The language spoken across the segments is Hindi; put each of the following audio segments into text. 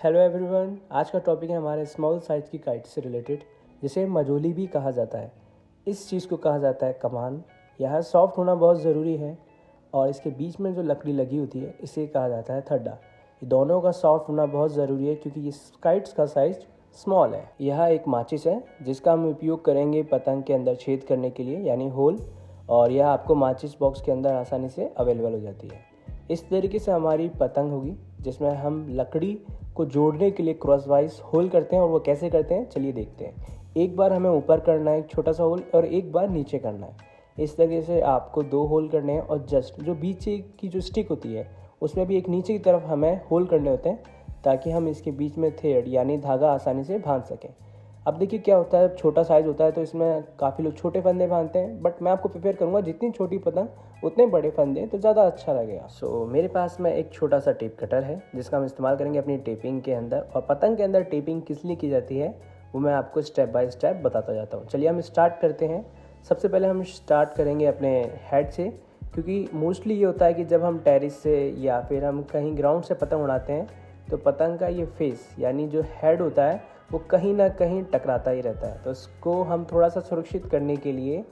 हेलो एवरीवन, आज का टॉपिक है हमारे स्मॉल साइज़ की काइट से रिलेटेड, जिसे मजोली भी कहा जाता है। इस चीज़ को कहा जाता है कमान। यह सॉफ्ट होना बहुत ज़रूरी है और इसके बीच में जो लकड़ी लगी होती है इसे कहा जाता है थड्डा। ये दोनों का सॉफ्ट होना बहुत ज़रूरी है क्योंकि इस काइट्स का साइज़ स्मॉल है। यह एक माचिस है जिसका हम उपयोग करेंगे पतंग के अंदर छेद करने के लिए, यानी होल, और यह आपको माचिस बॉक्स के अंदर आसानी से अवेलेबल हो जाती है। इस तरीके से हमारी पतंग होगी जिसमें हम लकड़ी को जोड़ने के लिए क्रॉस वाइज होल करते हैं। और वो कैसे करते हैं चलिए देखते हैं। एक बार हमें ऊपर करना है एक छोटा सा होल और एक बार नीचे करना है। इस तरीके से आपको 2 होल करने हैं और जस्ट जो बीच की जो स्टिक होती है उसमें भी एक नीचे की तरफ हमें होल करने होते हैं ताकि हम इसके बीच में थ्रेड यानी धागा आसानी से बांध सकें। अब देखिए क्या होता है, छोटा साइज़ होता है तो इसमें काफ़ी लोग छोटे फंदे बांधते हैं, बट मैं आपको प्रेफर करूँगा जितनी छोटी पतंग उतने बड़े फंदे तो ज़्यादा अच्छा लगेगा। सो मेरे पास में एक छोटा सा टेप कटर है जिसका हम इस्तेमाल करेंगे अपनी टेपिंग के अंदर। और पतंग के अंदर टेपिंग किस लिए की जाती है वो मैं आपको स्टेप बाय स्टेप बताता जाता हूँ। चलिए हम स्टार्ट करते हैं। सबसे पहले हम स्टार्ट करेंगे अपने हेड से, क्योंकि मोस्टली ये होता है कि जब हम टेरिस से या फिर हम कहीं ग्राउंड से पतंग उड़ाते हैं तो पतंग का ये फेस यानी जो हेड होता है वो कहीं ना कहीं टकराता ही रहता है। तो इसको हम थोड़ा सा सुरक्षित करने के लिए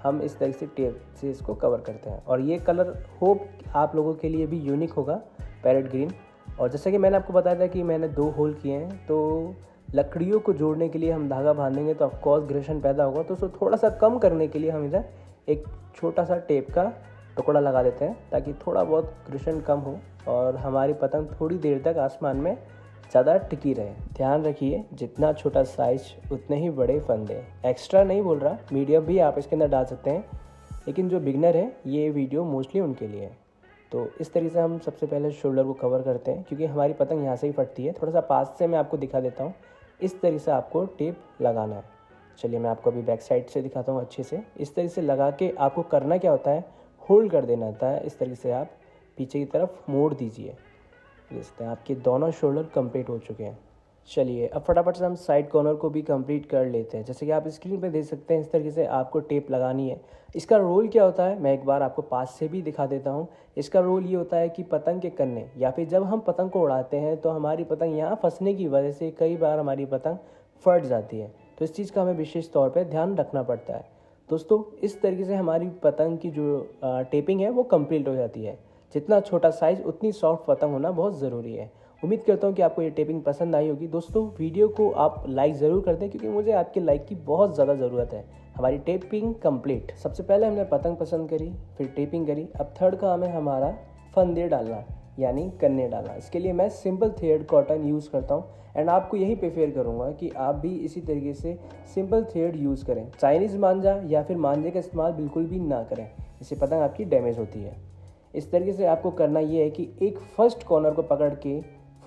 हम इस तरह से टेप से इसको कवर करते हैं। और ये कलर होप आप लोगों के लिए भी यूनिक होगा, पैरेट ग्रीन। और जैसा कि मैंने आपको बताया था कि मैंने 2 होल किए हैं, तो लकड़ियों को जोड़ने के लिए हम धागा बांधेंगे तो ऑफकोर्स घर्षण पैदा होगा। तो उसको थोड़ा सा कम करने के लिए हम इधर एक छोटा सा टेप का टुकड़ा लगा देते हैं ताकि थोड़ा बहुत घर्षण कम हो और हमारी पतंग थोड़ी देर तक आसमान में ज़्यादा टिकी रहे। ध्यान रखिए जितना छोटा साइज उतने ही बड़े फंदे। एक्स्ट्रा नहीं बोल रहा, मीडियम भी आप इसके अंदर डाल सकते हैं, लेकिन जो बिगनर है ये वीडियो मोस्टली उनके लिए है। तो इस तरीके से हम सबसे पहले शोल्डर को कवर करते हैं क्योंकि हमारी पतंग यहाँ से ही फटती है। थोड़ा सा पास से मैं आपको दिखा देता हूँ। इस तरीके से आपको टेप लगाना है। चलिए मैं आपको अभी बैक साइड से दिखाता हूँ अच्छे से। इस तरीके से लगा के आपको करना क्या होता है, होल्ड कर देना होता है। इस तरीके से आप पीछे की तरफ मोड़ दीजिए। देख सकते हैं आपके दोनों शोल्डर कंप्लीट हो चुके हैं। चलिए अब फटाफट से हम साइड कॉर्नर को भी कंप्लीट कर लेते हैं। जैसे कि आप स्क्रीन पे देख सकते हैं इस तरीके से आपको टेप लगानी है। इसका रोल क्या होता है मैं एक बार आपको पास से भी दिखा देता हूँ। इसका रोल ये होता है कि पतंग के कन्ने या फिर जब हम पतंग को उड़ाते हैं तो हमारी पतंग यहाँ फंसने की वजह से कई बार हमारी पतंग फट जाती है। तो इस चीज़ का हमें विशेष तौर पर ध्यान रखना पड़ता है। दोस्तों इस तरीके से हमारी पतंग की जो टेपिंग है वो कंप्लीट हो जाती है। जितना छोटा साइज़ उतनी सॉफ्ट पतंग होना बहुत ज़रूरी है। उम्मीद करता हूँ कि आपको ये टेपिंग पसंद आई होगी। दोस्तों वीडियो को आप लाइक ज़रूर कर दें क्योंकि मुझे आपके लाइक की बहुत ज़्यादा ज़रूरत है। हमारी टेपिंग कंप्लीट। सबसे पहले हमने पतंग पसंद करी, फिर टेपिंग करी। अब थर्ड काम है हमारा फंदे डालना यानी कन्ने डालना। इसके लिए मैं सिंपल थ्रेड कॉटन यूज़ करता हूँ एंड आपको यही प्रेफर करूँगा कि आप भी इसी तरीके से सिंपल थ्रेड यूज़ करें। चाइनीज़ मांझा या फिर मांझे का इस्तेमाल बिल्कुल भी ना करें, इससे पतंग आपकी डैमेज होती है। इस तरीके से आपको करना ये है कि एक फर्स्ट कॉर्नर को पकड़ के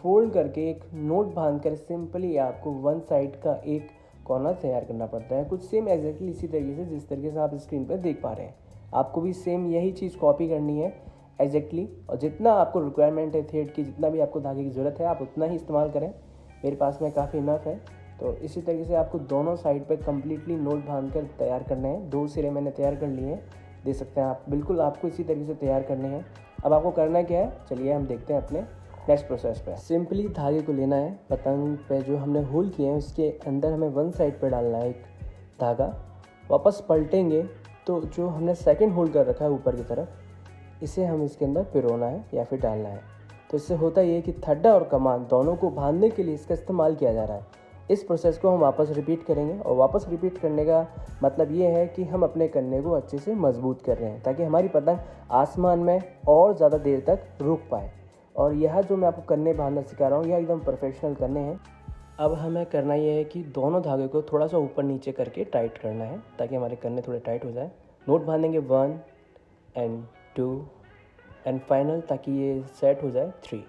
फोल्ड करके एक नोट बांधकर सिंपली आपको वन साइड का एक कॉर्नर तैयार करना पड़ता है। कुछ सेम एग्जैक्टली इसी तरीके से जिस तरीके से आप स्क्रीन पर देख पा रहे हैं। आपको भी सेम यही चीज़ कॉपी करनी है एग्जैक्टली। और जितना आपको रिक्वायरमेंट है थ्रेड की, जितना भी आपको धागे की ज़रूरत है आप उतना ही इस्तेमाल करें। मेरे पास में काफ़ी इनफ है। तो इसी तरीके से आपको दोनों साइड पर कम्प्लीटली नोट बांध कर तैयार करने हैं। 2 सिरे मैंने तैयार कर लिए हैं, देख सकते हैं आप। बिल्कुल आपको इसी तरीके से तैयार करने हैं। अब आपको करना क्या है चलिए हम देखते हैं अपने नेक्स्ट प्रोसेस पे। सिंपली धागे को लेना है, पतंग पे जो हमने होल किए हैं उसके अंदर हमें वन साइड पे डालना है एक धागा। वापस पलटेंगे तो जो हमने सेकंड होल कर रखा है ऊपर की तरफ, इसे हम इसके अंदर पिरोना है या फिर डालना है। तो इससे होता ये है कि थड्डा और कमान दोनों को बांधने के लिए इसका इस्तेमाल किया जा रहा है। इस प्रोसेस को हम वापस रिपीट करेंगे और वापस रिपीट करने का मतलब ये है कि हम अपने कन्ने को अच्छे से मजबूत कर रहे हैं ताकि हमारी पतंग आसमान में और ज़्यादा देर तक रुक पाए। और यह जो मैं आपको कन्ने बांधना सिखा रहा हूँ यह एकदम प्रोफेशनल कन्ने हैं। अब हमें करना ये है कि दोनों धागे को थोड़ा सा ऊपर नीचे करके टाइट करना है ताकि हमारे कन्ने थोड़े टाइट हो जाए। नोट बांधेंगे 1 एंड 2 एंड फाइनल ताकि ये सेट हो जाए 3।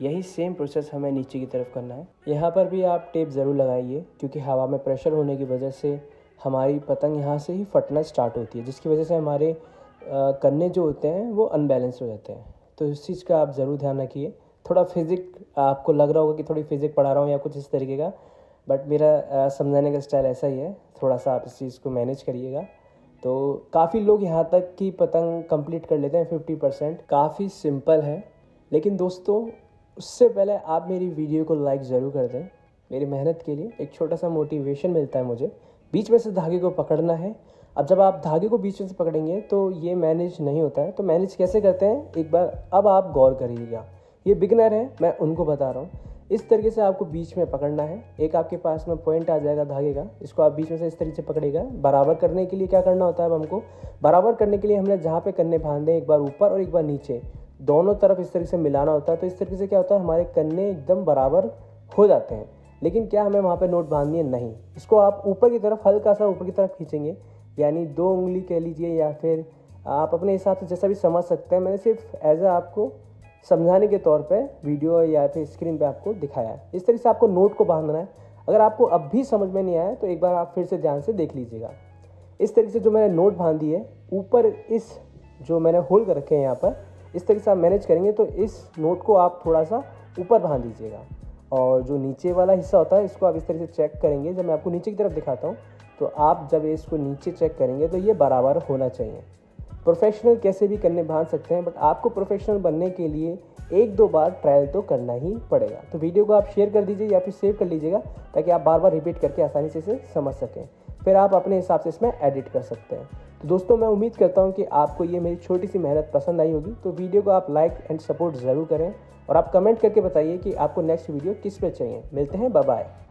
यही सेम प्रोसेस हमें नीचे की तरफ करना है। यहाँ पर भी आप टेप ज़रूर लगाइए क्योंकि हवा में प्रेशर होने की वजह से हमारी पतंग यहाँ से ही फटना स्टार्ट होती है, जिसकी वजह से हमारे कन्ने जो होते हैं वो अनबैलेंस हो जाते हैं। तो इस चीज़ का आप ज़रूर ध्यान रखिए। थोड़ा फिजिक आपको लग रहा होगा कि थोड़ी फिजिक पढ़ा रहा हूँ या कुछ इस तरीके का, बट मेरा समझाने का स्टाइल ऐसा ही है। थोड़ा सा आप इस चीज़ को मैनेज करिएगा। तो काफ़ी लोग यहाँ तक की पतंग कंप्लीट कर लेते हैं 50%। काफ़ी सिंपल है, लेकिन दोस्तों उससे पहले आप मेरी वीडियो को लाइक ज़रूर कर दें। मेरी मेहनत के लिए एक छोटा सा मोटिवेशन मिलता है मुझे। बीच में से धागे को पकड़ना है। अब जब आप धागे को बीच में से पकड़ेंगे तो ये मैनेज नहीं होता है। तो मैनेज कैसे करते हैं, एक बार अब आप गौर करिएगा। ये बिगिनर है, मैं उनको बता रहा हूँ। इस तरीके से आपको बीच में पकड़ना है। एक आपके पास में पॉइंट आ जाएगा धागे का, इसको आप बीच में से इस तरीके से पकड़ेगा। बराबर करने के लिए क्या करना होता है, अब हमको बराबर करने के लिए हमने जहाँ पे कन्ने बांधे, एक बार ऊपर और एक बार नीचे, दोनों तरफ इस तरीके से मिलाना होता है। तो इस तरीके से क्या होता है, हमारे कन्ने एकदम बराबर हो जाते हैं। लेकिन क्या हमें वहाँ पे नोट बांधनी है, नहीं। इसको आप ऊपर की तरफ, हल्का सा ऊपर की तरफ खींचेंगे, यानी 2 उंगली कह लीजिए, या फिर आप अपने हिसाब से जैसा भी समझ सकते हैं। मैंने सिर्फ एज ए आपको समझाने के तौर पे वीडियो या फिर स्क्रीन पे आपको दिखाया है। इस तरीके से आपको नोट को बांधना है। अगर आपको अब भी समझ में नहीं आया तो एक बार आप फिर से ध्यान से देख लीजिएगा। इस तरीके से जो मैंने नोट बांधी है, ऊपर इस जो मैंने होल कर रखे हैं यहाँ पर, इस तरीके से आप मैनेज करेंगे तो इस नोट को आप थोड़ा सा ऊपर बांध दीजिएगा। और जो नीचे वाला हिस्सा होता है, इसको आप इस तरीके से चेक करेंगे। जब मैं आपको नीचे की तरफ दिखाता हूँ तो आप जब इसको नीचे चेक करेंगे तो ये बराबर होना चाहिए। प्रोफेशनल कैसे भी करने बांध सकते हैं, बट आपको प्रोफेशनल बनने के लिए 1-2 बार ट्रायल तो करना ही पड़ेगा। तो वीडियो को आप शेयर कर दीजिए या फिर सेव कर लीजिएगा, ताकि आप बार बार रिपीट करके आसानी से इसे समझ सकें। फिर आप अपने हिसाब से इसमें एडिट कर सकते हैं। तो दोस्तों, मैं उम्मीद करता हूँ कि आपको ये मेरी छोटी सी मेहनत पसंद आई होगी। तो वीडियो को आप लाइक एंड सपोर्ट ज़रूर करें, और आप कमेंट करके बताइए कि आपको नेक्स्ट वीडियो किस पे चाहिए। मिलते हैं, बाय बाय।